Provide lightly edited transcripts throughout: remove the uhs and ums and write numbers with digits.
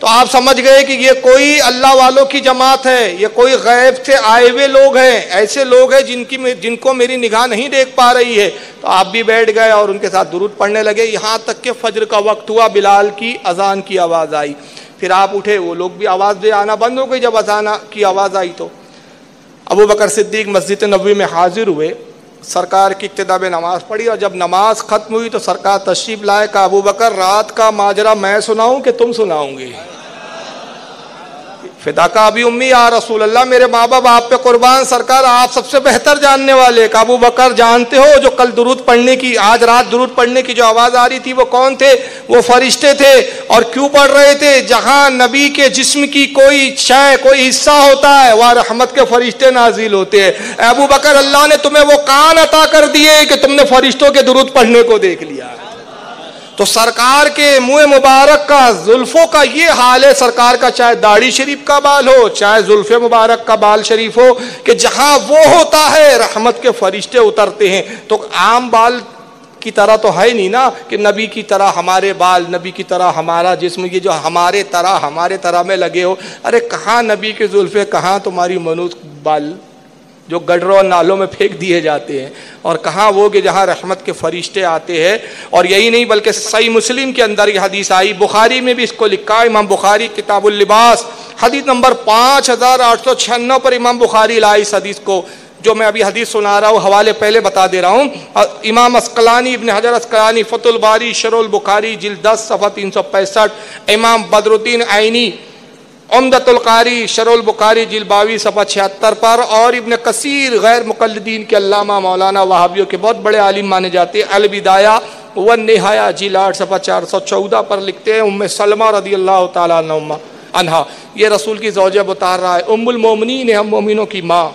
تو آپ سمجھ گئے کہ یہ کوئی اللہ والوں کی جماعت ہے، یہ کوئی غیب سے آئے ہوئے لوگ ہیں، ایسے لوگ ہیں جن کو میری نگاہ نہیں دیکھ پا رہی ہے۔ تو آپ بھی بیٹھ گئے اور ان کے ساتھ درود پڑھنے لگے، یہاں تک کہ فجر کا وقت ہوا، بلال کی اذان کی آواز آئی، پھر آپ اٹھے، وہ لوگ بھی آواز دے آنا بند ہو گئی۔ جب اذان کی آواز آئی تو ابو بکر صدیق مسجد نبوی میں حاضر ہوئے، سرکار کی ابتدا میں نماز پڑھی، اور جب نماز ختم ہوئی تو سرکار تشریف لائے، کہا ابو بکر رات کا ماجرا میں سناؤں کہ تم سناؤں گے؟ فداک ابی امی یا رسول اللہ، میرے ماں باپ آپ پہ قربان، سرکار آپ سب سے بہتر جاننے والے۔ کہ ابو بکر جانتے ہو جو کل درود پڑھنے کی، آج رات درود پڑھنے کی جو آواز آ رہی تھی وہ کون تھے؟ وہ فرشتے تھے۔ اور کیوں پڑھ رہے تھے؟ جہاں نبی کے جسم کی کوئی شے، کوئی حصہ ہوتا ہے وہاں رحمت کے فرشتے نازل ہوتے ہیں۔ اے ابو بکر، اللہ نے تمہیں وہ کان عطا کر دیے کہ تم نے فرشتوں کے درود پڑھنے کو دیکھ لیا۔ تو سرکار کے منہ مبارک کا، زلفوں کا یہ حال ہے، سرکار کا چاہے داڑھی شریف کا بال ہو، چاہے زلف مبارک کا بال شریف ہو، کہ جہاں وہ ہوتا ہے رحمت کے فرشتے اترتے ہیں۔ تو عام بال کی طرح تو ہے نہیں نا کہ نبی کی طرح ہمارے بال، نبی کی طرح ہمارا جسم، یہ جو ہمارے طرح میں لگے ہو۔ ارے کہاں نبی کے زلفے، کہاں تمہاری منوس بال جو گڈروں اور نالوں میں پھینک دیے جاتے ہیں، اور کہاں وہ کہ جہاں رحمت کے فرشتے آتے ہیں۔ اور یہی نہیں بلکہ صحیح مسلم کے اندر یہ حدیث آئی، بخاری میں بھی اس کو لکھا، امام بخاری کتاب اللباس حدیث نمبر 5896 پر امام بخاری لائے اس حدیث کو، جو میں ابھی حدیث سنا رہا ہوں، حوالے پہلے بتا دے رہا ہوں۔ امام عسقلانی، ابن حجر عسقلانی، فتح الباری شرح البخاری جلد 10 صفحہ 365، امام بدر الدین عینی عمدۃ القاری شرح البخاری جلد 22 صفحہ 76 پر، اور ابن کثیر غیر مقلدین کے علامہ مولانا وہابیوں کے بہت بڑے عالم مانے جاتے ہیں، البدایہ والنہایہ جلد 8 صفحہ 414 پر لکھتے ہیں، ام سلمہ رضی اللہ تعالیٰ عنہا، یہ رسول کی زوجہ بتا رہا ہے، ام المومنین ہے، ہم مومنوں کی ماں،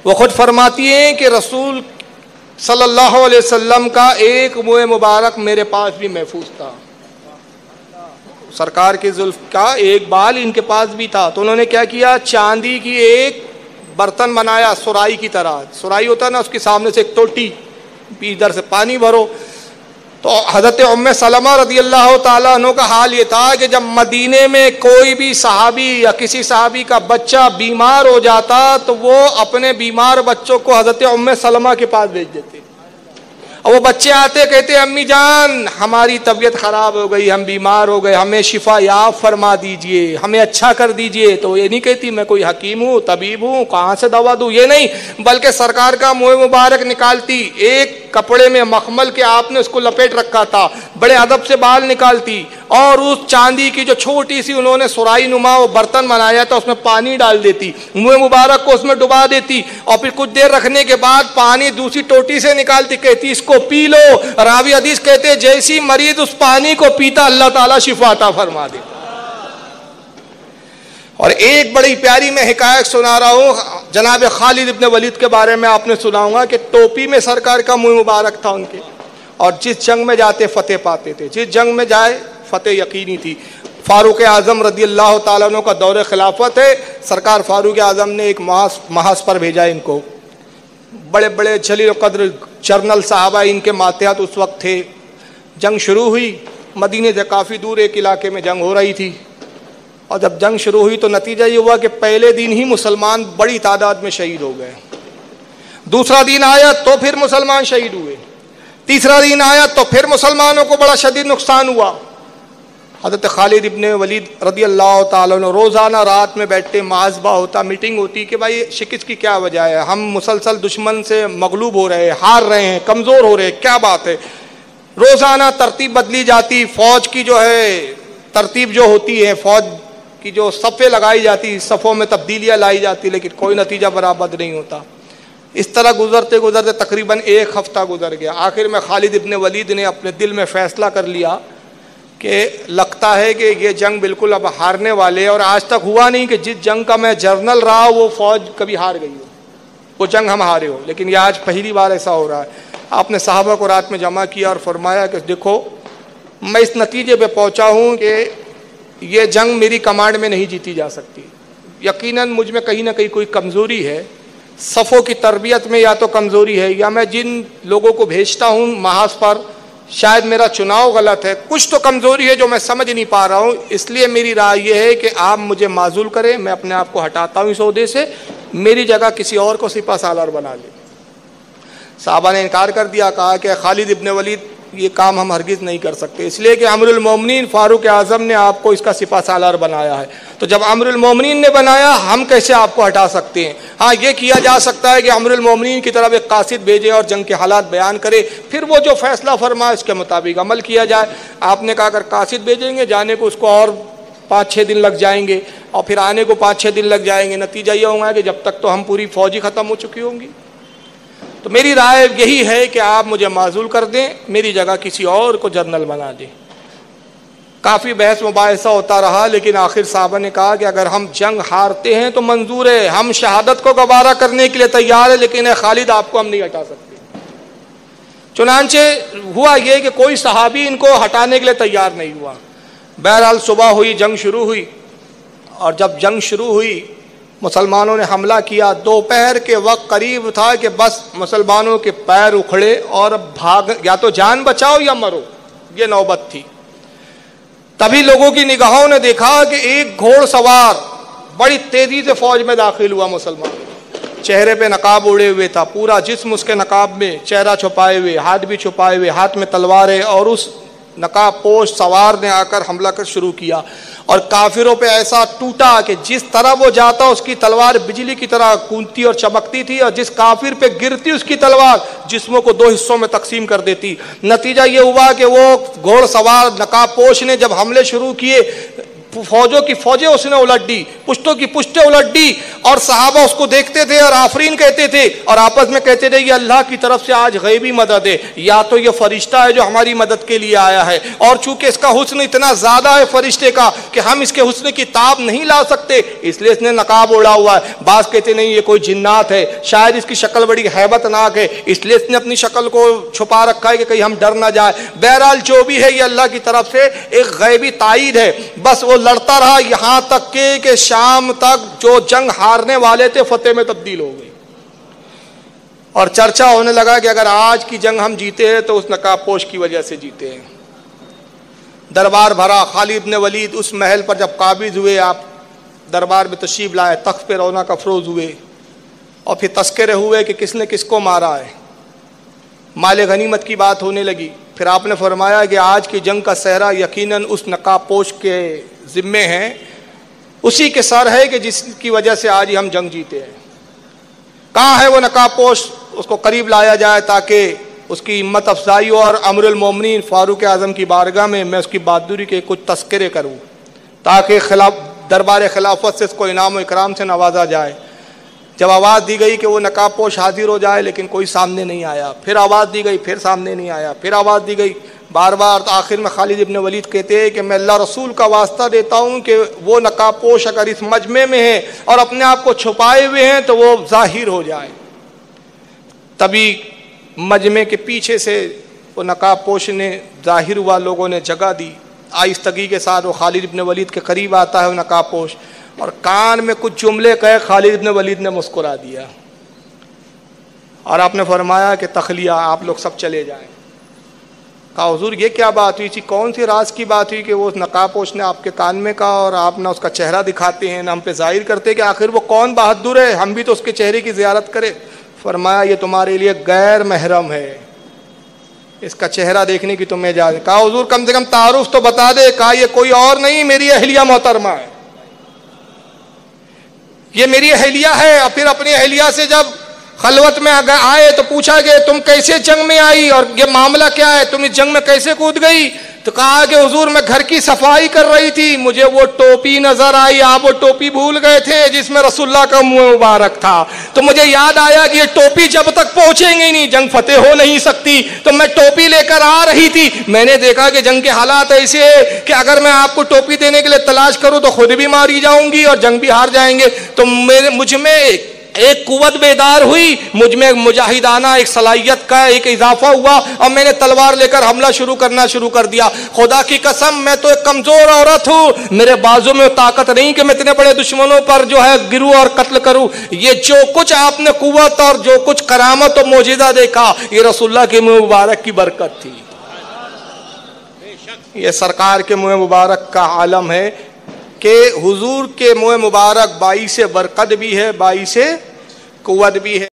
وہ خود فرماتی ہیں کہ رسول صلی اللہ علیہ وسلم کا ایک منہ مبارک میرے پاس بھی محفوظ تھا، سرکار کے زلف کا ایک بال ان کے پاس بھی تھا۔ تو انہوں نے کیا کیا، چاندی کی ایک برتن بنایا سرائی کی طرح، سرائی ہوتا ہے نا، اس کے سامنے سے ایک ٹوٹی، ادھر سے پانی بھرو۔ تو حضرت ام سلمہ رضی اللہ تعالیٰ عنہ کا حال یہ تھا کہ جب مدینے میں کوئی بھی صحابی یا کسی صحابی کا بچہ بیمار ہو جاتا تو وہ اپنے بیمار بچوں کو حضرت ام سلمہ کے پاس بھیج دیتے، اور وہ بچے آتے کہتے امی جان ہماری طبیعت خراب ہو گئی، ہم بیمار ہو گئے، ہمیں شفا یاب فرما دیجئے، ہمیں اچھا کر دیجئے۔ تو یہ نہیں کہتی میں کوئی حکیم ہوں، طبیب ہوں، کہاں سے دوا دوں، یہ نہیں، بلکہ سرکار کا منہ مبارک نکالتی، ایک کپڑے میں مخمل کے آپ نے اس کو لپیٹ رکھا تھا، بڑے ادب سے بال نکالتی، اور اس چاندی کی جو چھوٹی سی انہوں نے سرائی نما وہ برتن بنایا تھا اس میں پانی ڈال دیتی، منہ مبارک کو اس میں ڈبا دیتی، اور پھر کچھ دیر رکھنے کے بعد پانی دوسری ٹوٹی سے نکالتی، کہتی اس کو پی لو۔ راوی حدیث کہتے جیسی مریض اس پانی کو پیتا اللہ تعالیٰ شفا عطا فرما دیتا۔ اور ایک بڑی پیاری میں حکایت سنا رہا ہوں جناب خالد ابن ولید کے بارے میں، آپ نے سنا ہوگا کہ ٹوپی میں سرکار کا منہ مبارک تھا ان کے، اور جس جنگ میں جاتے فتح پاتے تھے، جس جنگ میں جائے فتح یقینی تھی۔ فاروق اعظم رضی اللہ تعالیٰ عنہ کا دور خلافت ہے، سرکار فاروق اعظم نے ایک محاذ پر بھیجا ان کو، بڑے بڑے جلیل القدر جرنل صحابہ ان کے ماتحت اس وقت تھے۔ جنگ شروع ہوئی، مدینے سے کافی دور ایک علاقے میں جنگ ہو رہی تھی، اور جب جنگ شروع ہوئی تو نتیجہ یہ ہوا کہ پہلے دن ہی مسلمان بڑی تعداد میں شہید ہو گئے، دوسرا دن آیا تو پھر مسلمان شہید ہوئے، تیسرا دن آیا تو پھر مسلمانوں کو بڑا شدید نقصان ہوا۔ حضرت خالد ابن ولید رضی اللہ تعالیٰ عنہ روزانہ رات میں بیٹھتے، محاسبہ ہوتا، میٹنگ ہوتی کہ بھائی شکست کی کیا وجہ ہے، ہم مسلسل دشمن سے مغلوب ہو رہے ہیں، ہار رہے ہیں، کمزور ہو رہے ہیں، کیا بات ہے۔ روزانہ ترتیب بدلی جاتی، فوج کی جو ہے ترتیب جو ہوتی ہے، فوج کی جو صفیں لگائی جاتی، صفوں میں تبدیلیاں لائی جاتی، لیکن کوئی نتیجہ برآمد نہیں ہوتا۔ اس طرح گزرتے گزرتے تقریباً ایک ہفتہ گزر گیا۔ آخر میں خالد ابن ولید نے اپنے دل میں فیصلہ کر لیا کہ لگتا ہے کہ یہ جنگ بالکل اب ہارنے والے، اور آج تک ہوا نہیں کہ جس جنگ کا میں جرنل رہا وہ فوج کبھی ہار گئی ہو، وہ جنگ ہم ہارے ہو، لیکن یہ آج پہلی بار ایسا ہو رہا ہے۔ آپ نے صحابہ کو رات میں جمع کیا اور فرمایا کہ دیکھو میں اس نتیجے پہ پہنچا ہوں کہ یہ جنگ میری کمانڈ میں نہیں جیتی جا سکتی، یقیناً مجھ میں کہیں نہ کہیں کوئی کمزوری ہے، صفوں کی تربیت میں یا تو کمزوری ہے، یا میں جن لوگوں کو بھیجتا ہوں محاذ پر شاید میرا چناؤ غلط ہے, کچھ تو کمزوری ہے جو میں سمجھ نہیں پا رہا ہوں, اس لیے میری رائے یہ ہے کہ آپ مجھے معزول کریں, میں اپنے آپ کو ہٹاتا ہوں اس عہدے سے, میری جگہ کسی اور کو سپہ سالار بنا لیں. صحابہ نے انکار کر دیا, کہا کہ خالد ابن ولید یہ کام ہم ہرگز نہیں کر سکتے, اس لیے کہ امیر المومنین فاروق اعظم نے آپ کو اس کا سپہ سالار بنایا ہے, تو جب امیر المومنین نے بنایا ہم کیسے آپ کو ہٹا سکتے ہیں. ہاں یہ کیا جا سکتا ہے کہ امیر المومنین کی طرف ایک قاصد بھیجے اور جنگ کے حالات بیان کرے, پھر وہ جو فیصلہ فرمائے اس کے مطابق عمل کیا جائے. آپ نے کہا اگر قاصد بھیجیں گے جانے کو اس کو اور 5-6 دن لگ جائیں گے اور پھر آنے کو 5-6 دن لگ جائیں گے, نتیجہ یہ ہوگا کہ جب تک تو ہم پوری فوج ہی ختم ہو چکی ہوں گی. تو میری رائے یہی ہے کہ آپ مجھے معزول کر دیں, میری جگہ کسی اور کو جنرل بنا دیں. کافی بحث مباحثہ ہوتا رہا, لیکن آخر صحابہ نے کہا کہ اگر ہم جنگ ہارتے ہیں تو منظور ہے, ہم شہادت کو گوارا کرنے کے لیے تیار ہے, لیکن اے خالد آپ کو ہم نہیں ہٹا سکتے. چنانچہ ہوا یہ کہ کوئی صحابی ان کو ہٹانے کے لیے تیار نہیں ہوا. بہرحال صبح ہوئی, جنگ شروع ہوئی, اور جب جنگ شروع ہوئی مسلمانوں نے حملہ کیا. دوپہر کے وقت قریب تھا کہ بس مسلمانوں کے پیر اکھڑے اور بھاگ, یا تو جان بچاؤ یا مرو, یہ نوبت تھی. تبھی لوگوں کی نگاہوں نے دیکھا کہ ایک گھوڑ سوار بڑی تیزی سے فوج میں داخل ہوا. مسلمان چہرے پہ نقاب اڑے ہوئے تھا, پورا جسم اس کے نقاب میں, چہرہ چھپائے ہوئے, ہاتھ بھی چھپائے ہوئے, ہاتھ میں تلواریں, اور اس نقاب پوش سوار نے آ کر حملہ کر شروع کیا. اور کافروں پہ ایسا ٹوٹا کہ جس طرح وہ جاتا اس کی تلوار بجلی کی طرح گونجتی اور چمکتی تھی, اور جس کافر پہ گرتی اس کی تلوار جسموں کو 2 حصوں میں تقسیم کر دیتی. نتیجہ یہ ہوا کہ وہ گھوڑ سوار نقاب پوش نے جب حملے شروع کیے, فوجوں کی فوجیں اس نے الٹ دی, پشتوں کی پشتیں الٹ دی, اور صحابہ اس کو دیکھتے تھے اور آفرین کہتے تھے اور آپس میں کہتے تھے یہ اللہ کی طرف سے آج غیبی مدد ہے, یا تو یہ فرشتہ ہے جو ہماری مدد کے لیے آیا ہے, اور چونکہ اس کا حسن اتنا زیادہ ہے فرشتے کا کہ ہم اس کے حسن کی تاب نہیں لا سکتے, اس لیے اس نے نقاب اوڑا ہوا ہے. بعض کہتے نہیں یہ کوئی جنات ہے, شاید اس کی شکل بڑی ہیبت ناک ہے, اس لیے اس نے اپنی شکل کو چھپا رکھا ہے کہ کہیں ہم ڈر نہ جائے. بہرحال جو بھی ہے یہ اللہ کی طرف سے ایک غیبی تائید ہے. بس وہ لڑتا رہا یہاں تک کہ شام تک جو جنگ ہارنے والے تھے فتح میں تبدیل ہو گئی, اور چرچا ہونے لگا کہ اگر آج کی جنگ ہم جیتے ہیں تو اس نقاب پوش کی وجہ سے جیتے ہیں. دربار بھرا. خالد بن ولید اس محل پر جب قابض ہوئے, آپ دربار میں تشریف لائے, تخت پہ رونق افروز ہوئے, اور پھر تذکرے ہوئے کہ کس نے کس کو مارا ہے. مال غنیمت کی بات ہونے لگی. پھر آپ نے فرمایا کہ آج کی جنگ کا صحرا یقیناً اس نقاب پوش کے ذمے ہیں, اسی کے سر ہے کہ جس کی وجہ سے آج ہی ہم جنگ جیتے ہیں. کہاں ہے وہ نقاب پوش؟ اس کو قریب لایا جائے تاکہ اس کی ہمت افزائی ہو, اور امیر المومنین فاروق اعظم کی بارگاہ میں میں اس کی بہادری کے کچھ تذکرے کروں تاکہ دربار خلافت سے اس کو انعام و اکرام سے نوازا جائے. جب آواز دی گئی کہ وہ نقاب پوش حاضر ہو جائے, لیکن کوئی سامنے نہیں آیا. پھر آواز دی گئی, پھر سامنے نہیں آیا. پھر آواز دی گئی, بار بار. آخر میں خالد ابن ولید کہتے ہیں کہ میں اللہ رسول کا واسطہ دیتا ہوں کہ وہ نقاب پوش اگر اس مجمع میں ہے اور اپنے آپ کو چھپائے ہوئے ہیں تو وہ ظاہر ہو جائے. تبھی مجمع کے پیچھے سے وہ نقاب پوش نے ظاہر ہوا, لوگوں نے جگہ دی. آہستگی کے ساتھ وہ خالد ابن ولید کے قریب آتا ہے وہ نقاب پوش, اور کان میں کچھ جملے کہے. خالد ابن ولید نے مسکرا دیا, اور آپ نے فرمایا کہ تخلیہ, آپ لوگ سب چلے جائیں. کہا حضور یہ کیا بات ہوئی تھی, کون سی راز کی بات ہوئی کہ وہ نقاب پوش نے آپ کے کان میں کہا, اور آپ نہ اس کا چہرہ دکھاتے ہیں نہ ہم پہ ظاہر کرتے کہ آخر وہ کون بہادر ہے, ہم بھی تو اس کے چہرے کی زیارت کرے. فرمایا یہ تمہارے لیے غیر محرم ہے, اس کا چہرہ دیکھنے کی تمہیں اجازت. کہا حضور کم سے کم تعارف تو بتا دے. کہا یہ کوئی اور نہیں, میری اہلیہ محترمہ ہے, یہ میری اہلیہ ہے. اور پھر اپنی اہلیہ سے جب خلوت میں آئے تو پوچھا کہ تم کیسے جنگ میں آئی اور یہ معاملہ کیا ہے, تم اس جنگ میں کیسے کود گئی؟ تو کہا کہ حضور میں گھر کی صفائی کر رہی تھی, مجھے وہ ٹوپی نظر آئی, آپ وہ ٹوپی بھول گئے تھے جس میں رسول اللہ کا منہ مبارک تھا, تو مجھے یاد آیا کہ یہ ٹوپی جب تک پہنچیں گے نہیں جنگ فتح ہو نہیں سکتی, تو میں ٹوپی لے کر آ رہی تھی. میں نے دیکھا کہ جنگ کے حالات ایسے ہیں کہ اگر میں آپ کو ٹوپی دینے کے لیے تلاش کروں تو خود بھی ماری جاؤں گی اور جنگ بھی ہار جائیں گے. تو مجھ میں ایک قوت بیدار ہوئی, مجھ میں مجاہدانہ ایک صلاحیت کا ایک اضافہ ہوا, اور میں نے تلوار لے کر حملہ کرنا شروع کر دیا. خدا کی قسم میں تو ایک کمزور عورت ہوں, میرے بازو میں طاقت نہیں کہ میں اتنے بڑے دشمنوں پر جو ہے گروں اور قتل کروں. یہ جو کچھ آپ نے قوت اور جو کچھ کرامت و معجزہ دیکھا, یہ رسول اللہ کے مبارک کی برکت تھی. یہ سرکار کے منہ مبارک کا عالم ہے کہ حضور کے منہ مبارک باعث برکت بھی ہے، باعث قوت بھی ہے۔